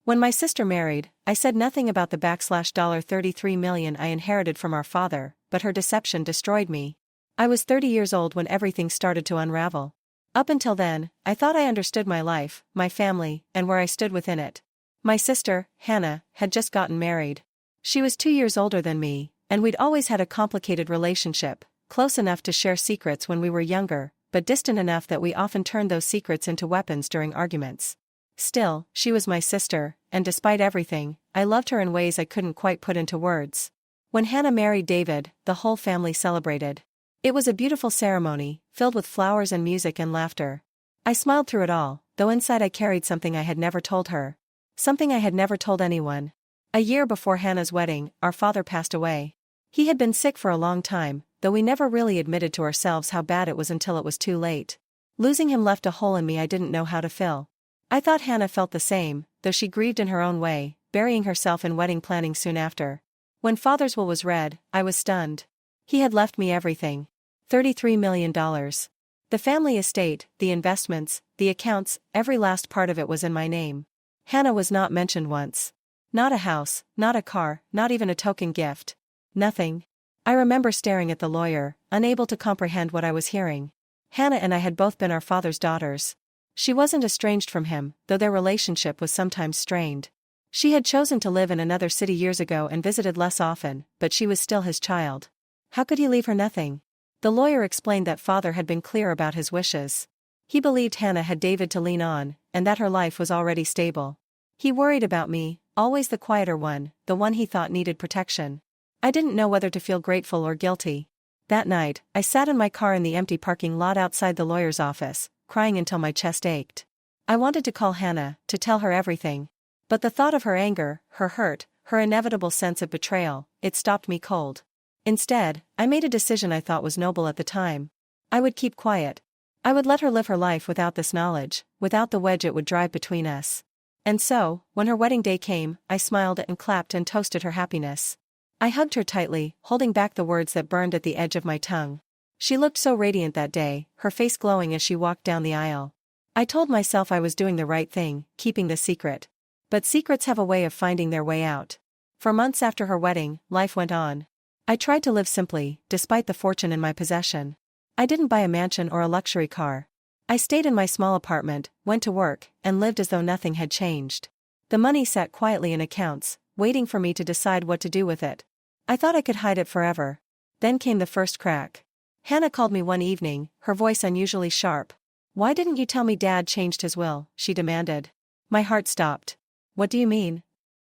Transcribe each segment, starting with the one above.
When my sister married, I said nothing about the $33 million I inherited from our father, but her deception destroyed me. I was 30 years old when everything started to unravel. Up until then, I thought I understood my life, my family, and where I stood within it. My sister, Hannah, had just gotten married. She was 2 years older than me, and we'd always had a complicated relationship, close enough to share secrets when we were younger, but distant enough that we often turned those secrets into weapons during arguments. Still, she was my sister, and despite everything, I loved her in ways I couldn't quite put into words. When Hannah married David, the whole family celebrated. It was a beautiful ceremony, filled with flowers and music and laughter. I smiled through it all, though inside I carried something I had never told her. Something I had never told anyone. A year before Hannah's wedding, our father passed away. He had been sick for a long time, though we never really admitted to ourselves how bad it was until it was too late. Losing him left a hole in me I didn't know how to fill. I thought Hannah felt the same, though she grieved in her own way, burying herself in wedding planning soon after. When Father's will was read, I was stunned. He had left me everything. $33 million. The family estate, the investments, the accounts, every last part of it was in my name. Hannah was not mentioned once. Not a house, not a car, not even a token gift. Nothing. I remember staring at the lawyer, unable to comprehend what I was hearing. Hannah and I had both been our father's daughters. She wasn't estranged from him, though their relationship was sometimes strained. She had chosen to live in another city years ago and visited less often, but she was still his child. How could he leave her nothing? The lawyer explained that father had been clear about his wishes. He believed Hannah had David to lean on, and that her life was already stable. He worried about me, always the quieter one, the one he thought needed protection. I didn't know whether to feel grateful or guilty. That night, I sat in my car in the empty parking lot outside the lawyer's office, crying until my chest ached. I wanted to call Hannah, to tell her everything. But the thought of her anger, her hurt, her inevitable sense of betrayal, it stopped me cold. Instead, I made a decision I thought was noble at the time. I would keep quiet. I would let her live her life without this knowledge, without the wedge it would drive between us. And so, when her wedding day came, I smiled and clapped and toasted her happiness. I hugged her tightly, holding back the words that burned at the edge of my tongue. She looked so radiant that day, her face glowing as she walked down the aisle. I told myself I was doing the right thing, keeping the secret. But secrets have a way of finding their way out. For months after her wedding, life went on. I tried to live simply, despite the fortune in my possession. I didn't buy a mansion or a luxury car. I stayed in my small apartment, went to work, and lived as though nothing had changed. The money sat quietly in accounts, waiting for me to decide what to do with it. I thought I could hide it forever. Then came the first crack. Hannah called me one evening, her voice unusually sharp. "Why didn't you tell me Dad changed his will?" she demanded. My heart stopped. "What do you mean?"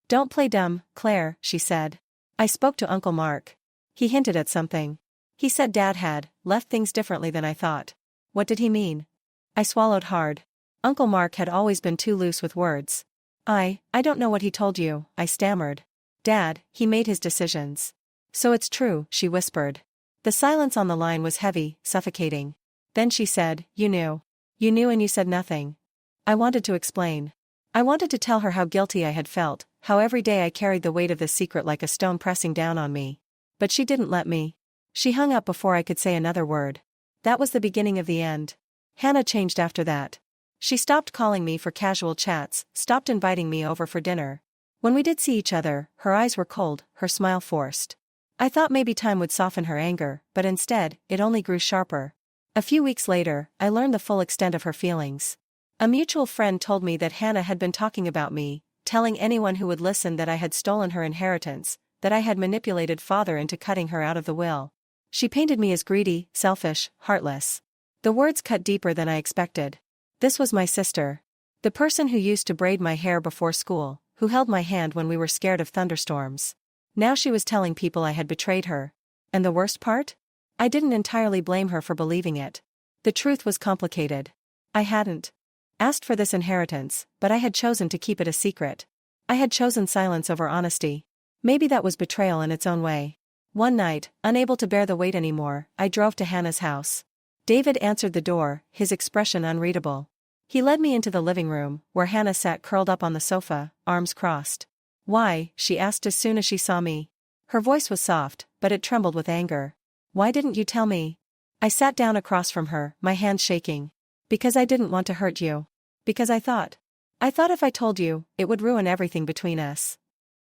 "Don't play dumb, Claire," she said. "I spoke to Uncle Mark. He hinted at something. He said Dad had left things differently than I thought." "What did he mean?" I swallowed hard. Uncle Mark had always been too loose with words. I don't know what he told you," I stammered. "Dad, he made his decisions." "So it's true," she whispered. The silence on the line was heavy, suffocating. Then she said, "You knew. You knew and you said nothing." I wanted to explain. I wanted to tell her how guilty I had felt, how every day I carried the weight of this secret like a stone pressing down on me. But she didn't let me. She hung up before I could say another word. That was the beginning of the end. Hannah changed after that. She stopped calling me for casual chats, stopped inviting me over for dinner. When we did see each other, her eyes were cold, her smile forced. I thought maybe time would soften her anger, but instead, it only grew sharper. A few weeks later, I learned the full extent of her feelings. A mutual friend told me that Hannah had been talking about me, telling anyone who would listen that I had stolen her inheritance, that I had manipulated father into cutting her out of the will. She painted me as greedy, selfish, heartless. The words cut deeper than I expected. This was my sister. The person who used to braid my hair before school, who held my hand when we were scared of thunderstorms. Now she was telling people I had betrayed her. And the worst part? I didn't entirely blame her for believing it. The truth was complicated. I hadn't asked for this inheritance, but I had chosen to keep it a secret. I had chosen silence over honesty. Maybe that was betrayal in its own way. One night, unable to bear the weight anymore, I drove to Hannah's house. David answered the door, his expression unreadable. He led me into the living room, where Hannah sat curled up on the sofa, arms crossed. "Why?" she asked as soon as she saw me. Her voice was soft, but it trembled with anger. "Why didn't you tell me?" I sat down across from her, my hands shaking. "Because I didn't want to hurt you. Because I thought I thought if I told you, it would ruin everything between us.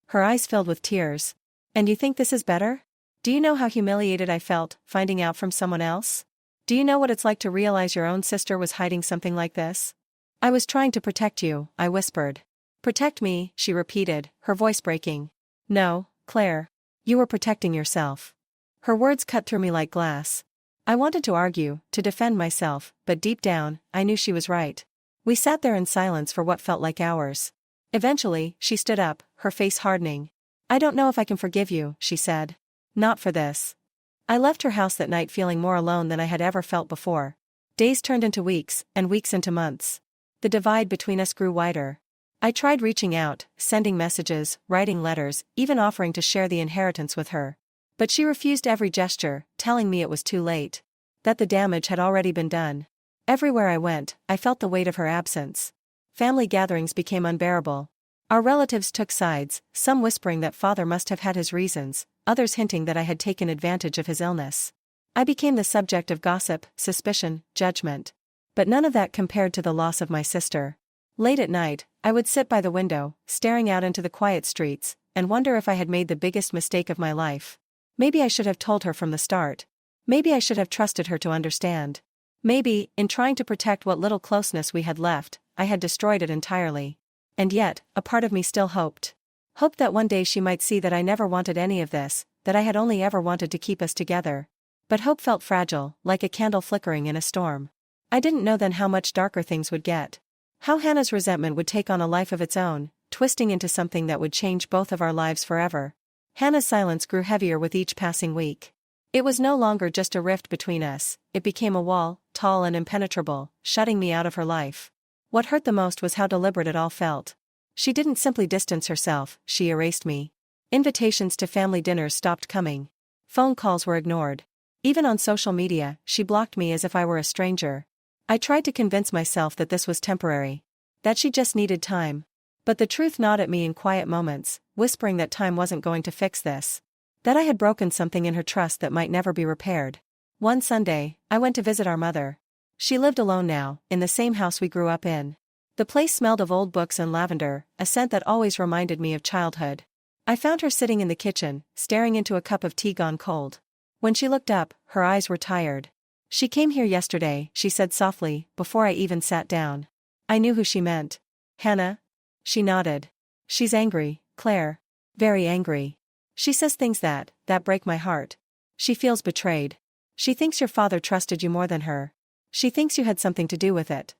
Her eyes filled with tears. And you think this is better? Do you know how humiliated I felt, finding out from someone else? Do you know what it's like to realize your own sister was hiding something like this? I was trying to protect you, I whispered. Protect me, she repeated, her voice breaking. No, Claire. You were protecting yourself. Her words cut through me like glass. I wanted to argue, to defend myself, but deep down, I knew she was right. We sat there in silence for what felt like hours. Eventually, she stood up, her face hardening. I don't know if I can forgive you, she said. Not for this. I left her house that night feeling more alone than I had ever felt before. Days turned into weeks, and weeks into months. The divide between us grew wider. I tried reaching out, sending messages, writing letters, even offering to share the inheritance with her. But she refused every gesture, telling me it was too late. That the damage had already been done. Everywhere I went, I felt the weight of her absence. Family gatherings became unbearable. Our relatives took sides, some whispering that father must have had his reasons, others hinting that I had taken advantage of his illness. I became the subject of gossip, suspicion, judgment. But none of that compared to the loss of my sister. Late at night, I would sit by the window, staring out into the quiet streets, and wonder if I had made the biggest mistake of my life. Maybe I should have told her from the start. Maybe I should have trusted her to understand. Maybe, in trying to protect what little closeness we had left, I had destroyed it entirely. And yet, a part of me still hoped. Hoped that one day she might see that I never wanted any of this, that I had only ever wanted to keep us together. But hope felt fragile, like a candle flickering in a storm. I didn't know then how much darker things would get. How Hannah's resentment would take on a life of its own, twisting into something that would change both of our lives forever. Hannah's silence grew heavier with each passing week. It was no longer just a rift between us, it became a wall, tall and impenetrable, shutting me out of her life. What hurt the most was how deliberate it all felt. She didn't simply distance herself, she erased me. Invitations to family dinners stopped coming. Phone calls were ignored. Even on social media, she blocked me as if I were a stranger. I tried to convince myself that this was temporary. That she just needed time. But the truth gnawed at me in quiet moments, whispering that time wasn't going to fix this. That I had broken something in her trust that might never be repaired. One Sunday, I went to visit our mother. She lived alone now, in the same house we grew up in. The place smelled of old books and lavender, a scent that always reminded me of childhood. I found her sitting in the kitchen, staring into a cup of tea gone cold. When she looked up, her eyes were tired. She came here yesterday, she said softly, before I even sat down. I knew who she meant. Hannah? She nodded. She's angry, Claire. Very angry. She says things that break my heart. She feels betrayed. She thinks your father trusted you more than her. She thinks you had something to do with it.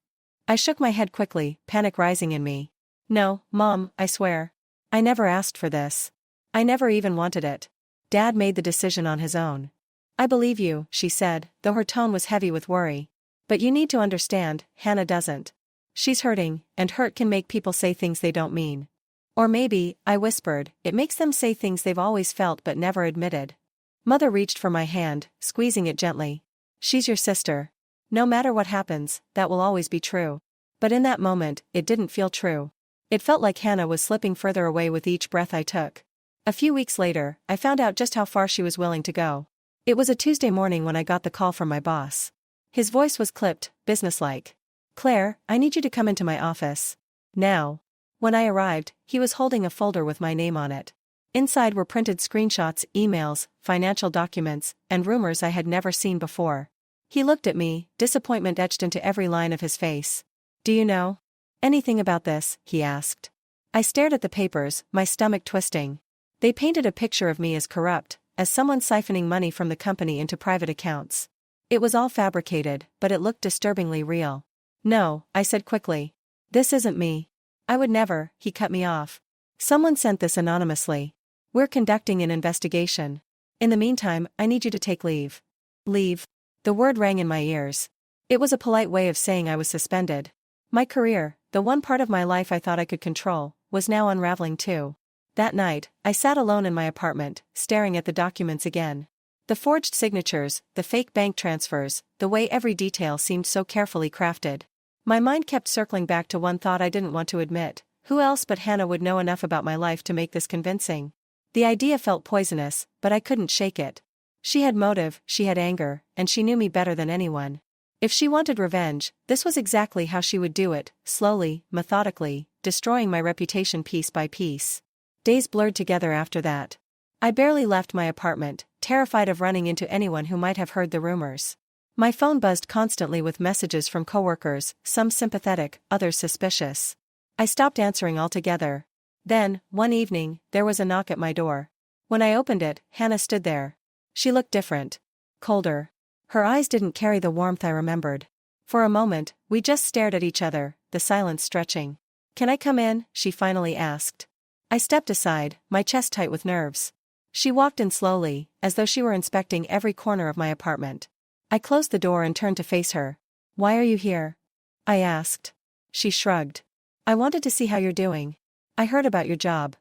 I shook my head quickly, panic rising in me. No, Mom, I swear. I never asked for this. I never even wanted it. Dad made the decision on his own. I believe you, she said, though her tone was heavy with worry. But you need to understand, Hannah doesn't. She's hurting, and hurt can make people say things they don't mean. Or maybe, I whispered, it makes them say things they've always felt but never admitted. Mother reached for my hand, squeezing it gently. She's your sister. No matter what happens, that will always be true. But in that moment, it didn't feel true. It felt like Hannah was slipping further away with each breath I took. A few weeks later, I found out just how far she was willing to go. It was a Tuesday morning when I got the call from my boss. His voice was clipped, businesslike. Claire, I need you to come into my office. Now. When I arrived, he was holding a folder with my name on it. Inside were printed screenshots, emails, financial documents, and rumors I had never seen before. He looked at me, disappointment etched into every line of his face. Do you know anything about this? He asked. I stared at the papers, my stomach twisting. They painted a picture of me as corrupt, as someone siphoning money from the company into private accounts. It was all fabricated, but it looked disturbingly real. No, I said quickly. This isn't me. I would never, he cut me off. Someone sent this anonymously. We're conducting an investigation. In the meantime, I need you to take leave. Leave. The word rang in my ears. It was a polite way of saying I was suspended. My career, the one part of my life I thought I could control, was now unraveling too. That night, I sat alone in my apartment, staring at the documents again. The forged signatures, the fake bank transfers, the way every detail seemed so carefully crafted. My mind kept circling back to one thought I didn't want to admit. Who else but Hannah would know enough about my life to make this convincing? The idea felt poisonous, but I couldn't shake it. She had motive, she had anger, and she knew me better than anyone. If she wanted revenge, this was exactly how she would do it, slowly, methodically, destroying my reputation piece by piece. Days blurred together after that. I barely left my apartment, terrified of running into anyone who might have heard the rumors. My phone buzzed constantly with messages from coworkers, some sympathetic, others suspicious. I stopped answering altogether. Then, one evening, there was a knock at my door. When I opened it, Hannah stood there. She looked different. Colder. Her eyes didn't carry the warmth I remembered. For a moment, we just stared at each other, the silence stretching. "Can I come in?" she finally asked. I stepped aside, my chest tight with nerves. She walked in slowly, as though she were inspecting every corner of my apartment. I closed the door and turned to face her. "Why are you here?" I asked. She shrugged. "I wanted to see how you're doing. I heard about your job."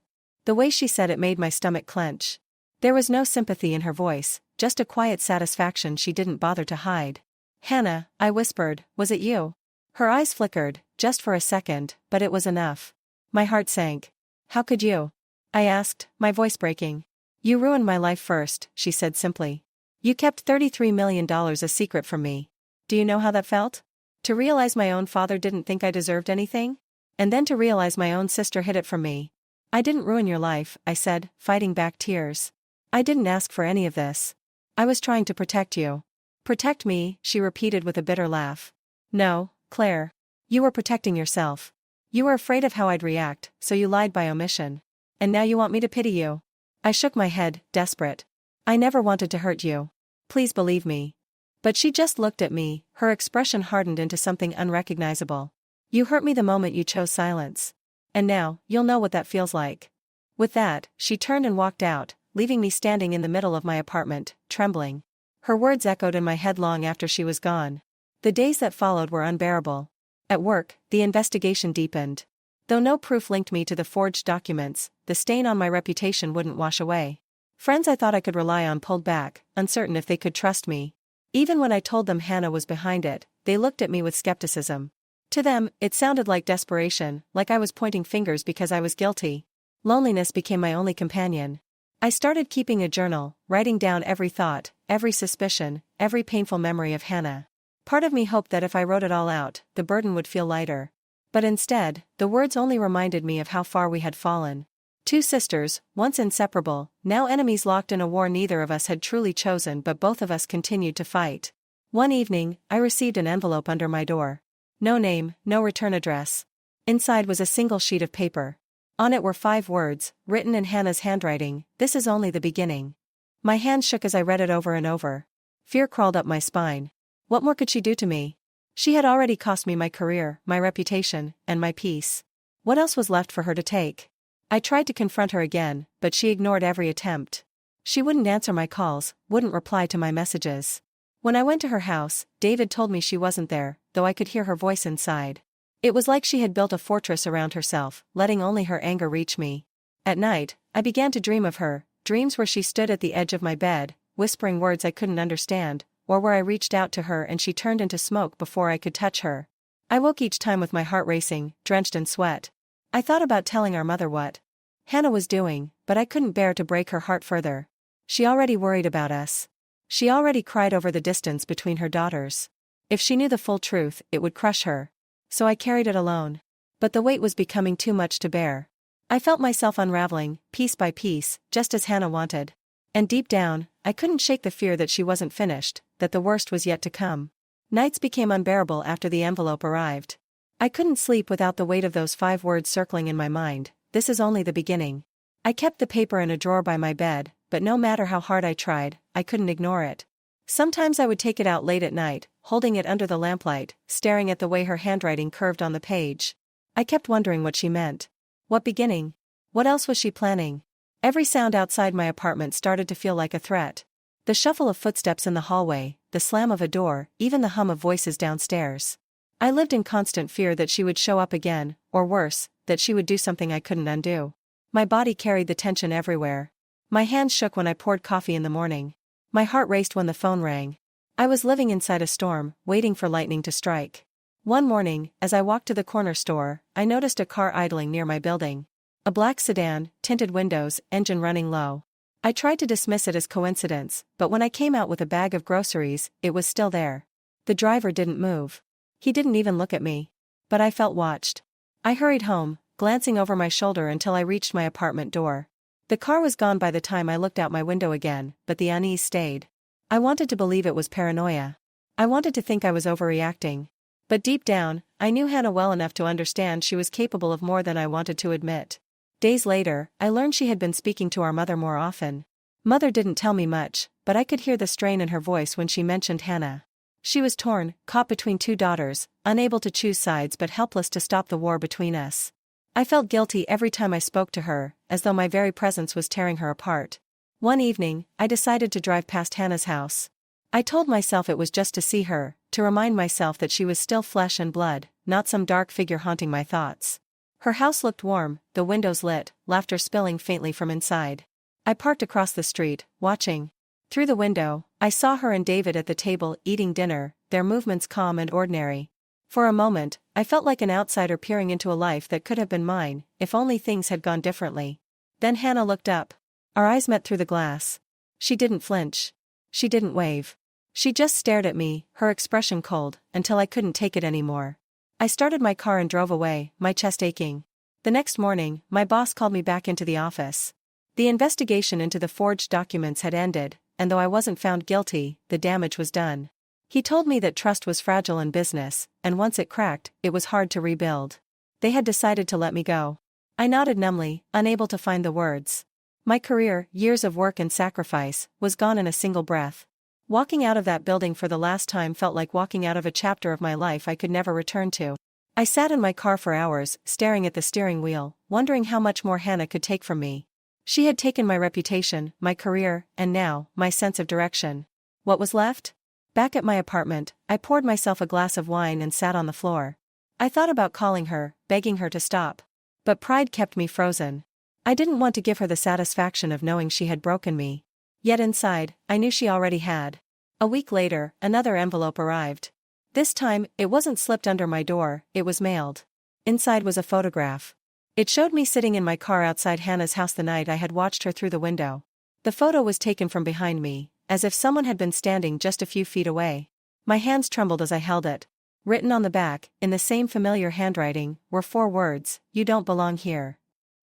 The way she said it made my stomach clench. There was no sympathy in her voice, just a quiet satisfaction she didn't bother to hide. "Hannah," I whispered, "was it you?" Her eyes flickered, just for a second, but it was enough. My heart sank. "How could you?" I asked, my voice breaking. "You ruined my life first," she said simply. "You kept $33 million a secret from me. Do you know how that felt? To realize my own father didn't think I deserved anything? And then to realize my own sister hid it from me." "I didn't ruin your life," I said, fighting back tears. "I didn't ask for any of this. I was trying to protect you." "Protect me," she repeated with a bitter laugh. "No, Claire. You were protecting yourself. You were afraid of how I'd react, so you lied by omission. And now you want me to pity you?" I shook my head, desperate. "I never wanted to hurt you. Please believe me." But she just looked at me, her expression hardened into something unrecognizable. "You hurt me the moment you chose silence. And now, you'll know what that feels like." With that, she turned and walked out, leaving me standing in the middle of my apartment, trembling. Her words echoed in my head long after she was gone. The days that followed were unbearable. At work, the investigation deepened. Though no proof linked me to the forged documents, the stain on my reputation wouldn't wash away. Friends I thought I could rely on pulled back, uncertain if they could trust me. Even when I told them Hannah was behind it, they looked at me with skepticism. To them, it sounded like desperation, like I was pointing fingers because I was guilty. Loneliness became my only companion. I started keeping a journal, writing down every thought, every suspicion, every painful memory of Hannah. Part of me hoped that if I wrote it all out, the burden would feel lighter. But instead, the words only reminded me of how far we had fallen. Two sisters, once inseparable, now enemies locked in a war neither of us had truly chosen, but both of us continued to fight. One evening, I received an envelope under my door. No name, no return address. Inside was a single sheet of paper. On it were 5 words, written in Hannah's handwriting: "This is only the beginning." My hands shook as I read it over and over. Fear crawled up my spine. What more could she do to me? She had already cost me my career, my reputation, and my peace. What else was left for her to take? I tried to confront her again, but she ignored every attempt. She wouldn't answer my calls, wouldn't reply to my messages. When I went to her house, David told me she wasn't there, though I could hear her voice inside. It was like she had built a fortress around herself, letting only her anger reach me. At night, I began to dream of her, dreams where she stood at the edge of my bed, whispering words I couldn't understand, or where I reached out to her and she turned into smoke before I could touch her. I woke each time with my heart racing, drenched in sweat. I thought about telling our mother what Hannah was doing, but I couldn't bear to break her heart further. She already worried about us. She already cried over the distance between her daughters. If she knew the full truth, it would crush her. So I carried it alone. But the weight was becoming too much to bear. I felt myself unraveling, piece by piece, just as Hannah wanted. And deep down, I couldn't shake the fear that she wasn't finished, that the worst was yet to come. Nights became unbearable after the envelope arrived. I couldn't sleep without the weight of those 5 words circling in my mind: "This is only the beginning." I kept the paper in a drawer by my bed, but no matter how hard I tried, I couldn't ignore it. Sometimes I would take it out late at night, holding it under the lamplight, staring at the way her handwriting curved on the page. I kept wondering what she meant. What beginning? What else was she planning? Every sound outside my apartment started to feel like a threat. The shuffle of footsteps in the hallway, the slam of a door, even the hum of voices downstairs. I lived in constant fear that she would show up again, or worse, that she would do something I couldn't undo. My body carried the tension everywhere. My hands shook when I poured coffee in the morning. My heart raced when the phone rang. I was living inside a storm, waiting for lightning to strike. One morning, as I walked to the corner store, I noticed a car idling near my building. A black sedan, tinted windows, engine running low. I tried to dismiss it as coincidence, but when I came out with a bag of groceries, it was still there. The driver didn't move. He didn't even look at me. But I felt watched. I hurried home, glancing over my shoulder until I reached my apartment door. The car was gone by the time I looked out my window again, but the unease stayed. I wanted to believe it was paranoia. I wanted to think I was overreacting. But deep down, I knew Hannah well enough to understand she was capable of more than I wanted to admit. Days later, I learned she had been speaking to our mother more often. Mother didn't tell me much, but I could hear the strain in her voice when she mentioned Hannah. She was torn, caught between two daughters, unable to choose sides but helpless to stop the war between us. I felt guilty every time I spoke to her, as though my very presence was tearing her apart. One evening, I decided to drive past Hannah's house. I told myself it was just to see her, to remind myself that she was still flesh and blood, not some dark figure haunting my thoughts. Her house looked warm, the windows lit, laughter spilling faintly from inside. I parked across the street, watching. Through the window, I saw her and David at the table eating dinner, their movements calm and ordinary. For a moment, I felt like an outsider peering into a life that could have been mine, if only things had gone differently. Then Hannah looked up. Our eyes met through the glass. She didn't flinch. She didn't wave. She just stared at me, her expression cold, until I couldn't take it anymore. I started my car and drove away, my chest aching. The next morning, my boss called me back into the office. The investigation into the forged documents had ended, and though I wasn't found guilty, the damage was done. He told me that trust was fragile in business, and once it cracked, it was hard to rebuild. They had decided to let me go. I nodded numbly, unable to find the words. My career, years of work and sacrifice, was gone in a single breath. Walking out of that building for the last time felt like walking out of a chapter of my life I could never return to. I sat in my car for hours, staring at the steering wheel, wondering how much more Hannah could take from me. She had taken my reputation, my career, and now, my sense of direction. What was left? Back at my apartment, I poured myself a glass of wine and sat on the floor. I thought about calling her, begging her to stop. But pride kept me frozen. I didn't want to give her the satisfaction of knowing she had broken me. Yet inside, I knew she already had. A week later, another envelope arrived. This time, it wasn't slipped under my door, it was mailed. Inside was a photograph. It showed me sitting in my car outside Hannah's house the night I had watched her through the window. The photo was taken from behind me, as if someone had been standing just a few feet away. My hands trembled as I held it. Written on the back, in the same familiar handwriting, were 4 words, "You don't belong here."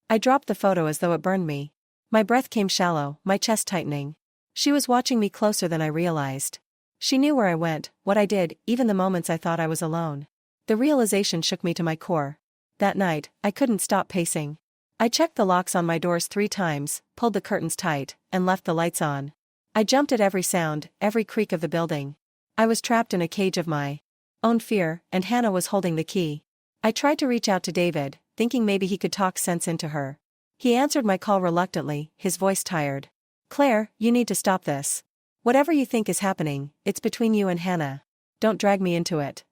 I dropped the photo as though it burned me. My breath came shallow, my chest tightening. She was watching me closer than I realized. She knew where I went, what I did, even the moments I thought I was alone. The realization shook me to my core. That night, I couldn't stop pacing. I checked the locks on my doors 3 times, pulled the curtains tight, and left the lights on. I jumped at every sound, every creak of the building. I was trapped in a cage of my own fear, and Hannah was holding the key. I tried to reach out to David, thinking maybe he could talk sense into her. He answered my call reluctantly, his voice tired. "Claire, you need to stop this. Whatever you think is happening, it's between you and Hannah. Don't drag me into it."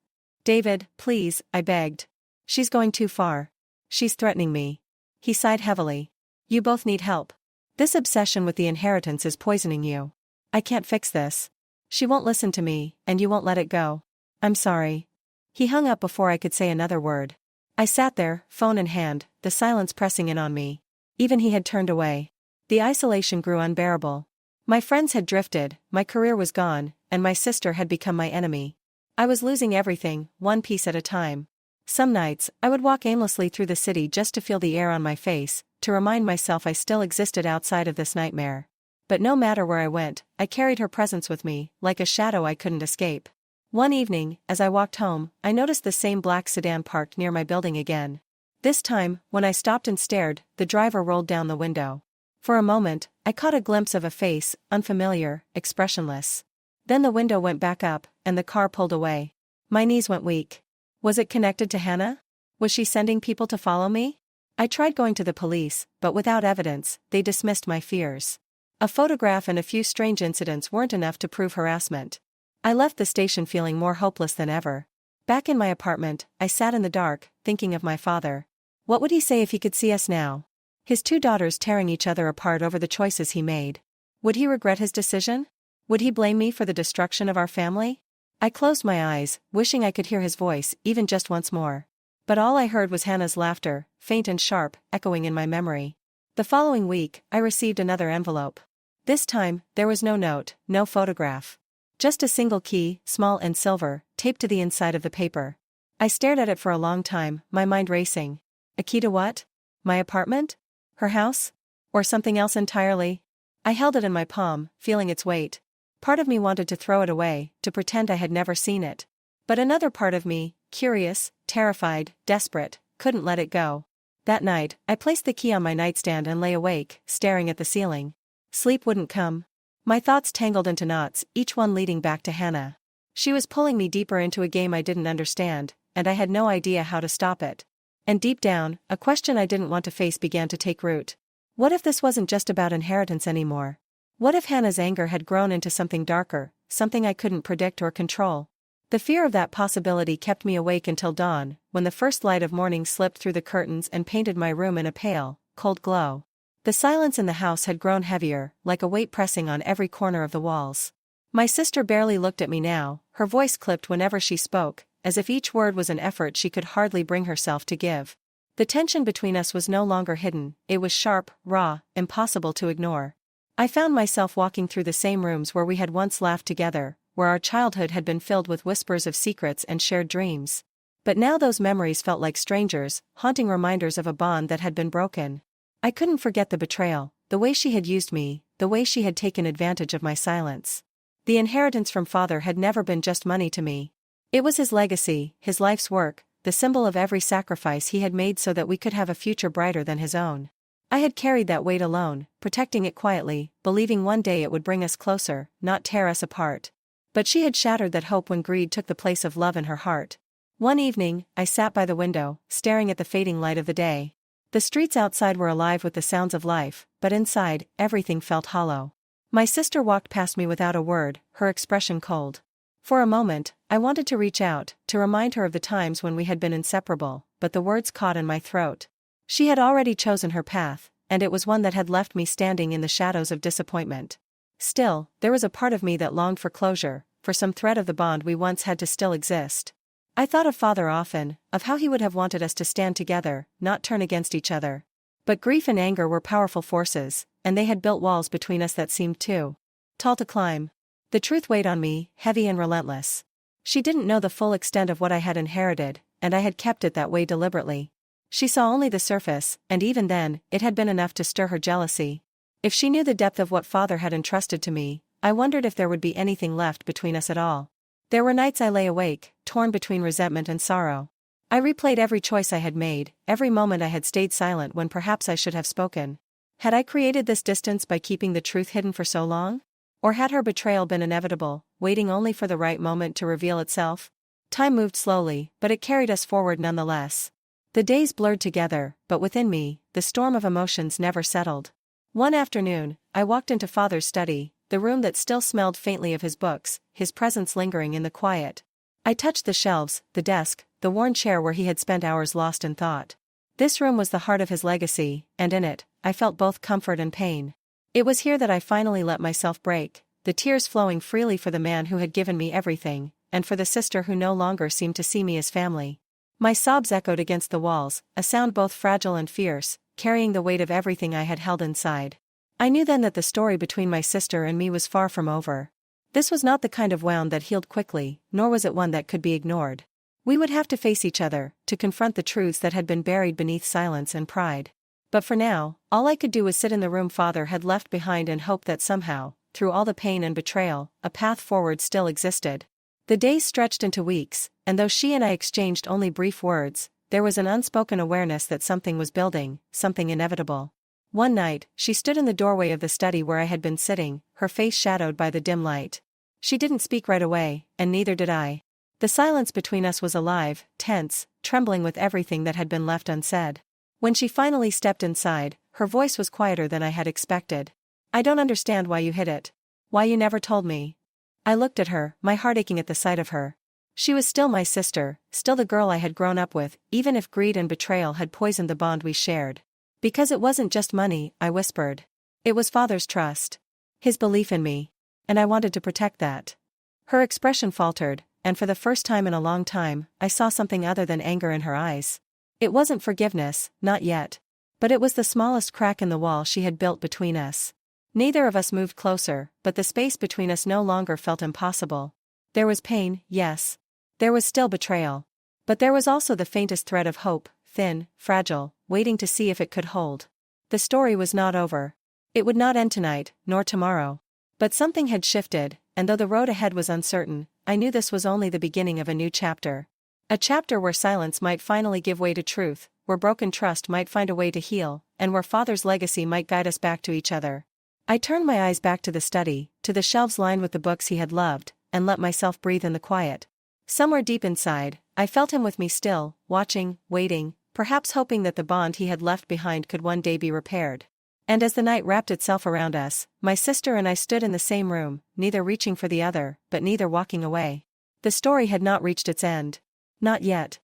"David, please," I begged. "She's going too far. She's threatening me." He sighed heavily. "You both need help. This obsession with the inheritance is poisoning you. I can't fix this. She won't listen to me, and you won't let it go. I'm sorry." He hung up before I could say another word. I sat there, phone in hand, the silence pressing in on me. Even he had turned away. The isolation grew unbearable. My friends had drifted, my career was gone, and my sister had become my enemy. I was losing everything, one piece at a time. Some nights, I would walk aimlessly through the city just to feel the air on my face, to remind myself I still existed outside of this nightmare. But no matter where I went, I carried her presence with me, like a shadow I couldn't escape. One evening, as I walked home, I noticed the same black sedan parked near my building again. This time, when I stopped and stared, the driver rolled down the window. For a moment, I caught a glimpse of a face, unfamiliar, expressionless. Then the window went back up, and the car pulled away. My knees went weak. Was it connected to Hannah? Was she sending people to follow me? I tried going to the police, but without evidence, they dismissed my fears. A photograph and a few strange incidents weren't enough to prove harassment. I left the station feeling more hopeless than ever. Back in my apartment, I sat in the dark, thinking of my father. What would he say if he could see us now? His 2 daughters tearing each other apart over the choices he made. Would he regret his decision? Would he blame me for the destruction of our family? I closed my eyes, wishing I could hear his voice, even just once more. But all I heard was Hannah's laughter, faint and sharp, echoing in my memory. The following week, I received another envelope. This time, there was no note, no photograph. Just a single key, small and silver, taped to the inside of the paper. I stared at it for a long time, my mind racing. A key to what? My apartment? Her house? Or something else entirely? I held it in my palm, feeling its weight. Part of me wanted to throw it away, to pretend I had never seen it. But another part of me, curious, terrified, desperate, couldn't let it go. That night, I placed the key on my nightstand and lay awake, staring at the ceiling. Sleep wouldn't come. My thoughts tangled into knots, each one leading back to Hannah. She was pulling me deeper into a game I didn't understand, and I had no idea how to stop it. And deep down, a question I didn't want to face began to take root. What if this wasn't just about inheritance anymore? What if Hannah's anger had grown into something darker, something I couldn't predict or control? The fear of that possibility kept me awake until dawn, when the first light of morning slipped through the curtains and painted my room in a pale, cold glow. The silence in the house had grown heavier, like a weight pressing on every corner of the walls. My sister barely looked at me now, her voice clipped whenever she spoke, as if each word was an effort she could hardly bring herself to give. The tension between us was no longer hidden, it was sharp, raw, impossible to ignore. I found myself walking through the same rooms where we had once laughed together, where our childhood had been filled with whispers of secrets and shared dreams. But now those memories felt like strangers, haunting reminders of a bond that had been broken. I couldn't forget the betrayal, the way she had used me, the way she had taken advantage of my silence. The inheritance from father had never been just money to me. It was his legacy, his life's work, the symbol of every sacrifice he had made so that we could have a future brighter than his own. I had carried that weight alone, protecting it quietly, believing one day it would bring us closer, not tear us apart. But she had shattered that hope when greed took the place of love in her heart. One evening, I sat by the window, staring at the fading light of the day. The streets outside were alive with the sounds of life, but inside, everything felt hollow. My sister walked past me without a word, her expression cold. For a moment, I wanted to reach out, to remind her of the times when we had been inseparable, but the words caught in my throat. She had already chosen her path, and it was one that had left me standing in the shadows of disappointment. Still, there was a part of me that longed for closure, for some thread of the bond we once had to still exist. I thought of father often, of how he would have wanted us to stand together, not turn against each other. But grief and anger were powerful forces, and they had built walls between us that seemed too tall to climb. The truth weighed on me, heavy and relentless. She didn't know the full extent of what I had inherited, and I had kept it that way deliberately. She saw only the surface, and even then, it had been enough to stir her jealousy. If she knew the depth of what father had entrusted to me, I wondered if there would be anything left between us at all. There were nights I lay awake, torn between resentment and sorrow. I replayed every choice I had made, every moment I had stayed silent when perhaps I should have spoken. Had I created this distance by keeping the truth hidden for so long? Or had her betrayal been inevitable, waiting only for the right moment to reveal itself? Time moved slowly, but it carried us forward nonetheless. The days blurred together, but within me, the storm of emotions never settled. One afternoon, I walked into father's study, the room that still smelled faintly of his books, his presence lingering in the quiet. I touched the shelves, the desk, the worn chair where he had spent hours lost in thought. This room was the heart of his legacy, and in it, I felt both comfort and pain. It was here that I finally let myself break, the tears flowing freely for the man who had given me everything, and for the sister who no longer seemed to see me as family. My sobs echoed against the walls, a sound both fragile and fierce, carrying the weight of everything I had held inside. I knew then that the story between my sister and me was far from over. This was not the kind of wound that healed quickly, nor was it one that could be ignored. We would have to face each other, to confront the truths that had been buried beneath silence and pride. But for now, all I could do was sit in the room father had left behind and hope that somehow, through all the pain and betrayal, a path forward still existed. The days stretched into weeks, and though she and I exchanged only brief words, there was an unspoken awareness that something was building, something inevitable. One night, she stood in the doorway of the study where I had been sitting, her face shadowed by the dim light. She didn't speak right away, and neither did I. The silence between us was alive, tense, trembling with everything that had been left unsaid. When she finally stepped inside, her voice was quieter than I had expected. "I don't understand why you hid it. Why you never told me." I looked at her, my heart aching at the sight of her. She was still my sister, still the girl I had grown up with, even if greed and betrayal had poisoned the bond we shared. "Because it wasn't just money," I whispered. "It was father's trust. His belief in me. And I wanted to protect that." Her expression faltered, and for the first time in a long time, I saw something other than anger in her eyes. It wasn't forgiveness, not yet. But it was the smallest crack in the wall she had built between us. Neither of us moved closer, but the space between us no longer felt impossible. There was pain, yes. There was still betrayal. But there was also the faintest thread of hope, thin, fragile, waiting to see if it could hold. The story was not over. It would not end tonight, nor tomorrow. But something had shifted, and though the road ahead was uncertain, I knew this was only the beginning of a new chapter. A chapter where silence might finally give way to truth, where broken trust might find a way to heal, and where Father's legacy might guide us back to each other. I turned my eyes back to the study, to the shelves lined with the books he had loved, and let myself breathe in the quiet. Somewhere deep inside, I felt him with me still, watching, waiting, perhaps hoping that the bond he had left behind could one day be repaired. And as the night wrapped itself around us, my sister and I stood in the same room, neither reaching for the other, but neither walking away. The story had not reached its end. Not yet.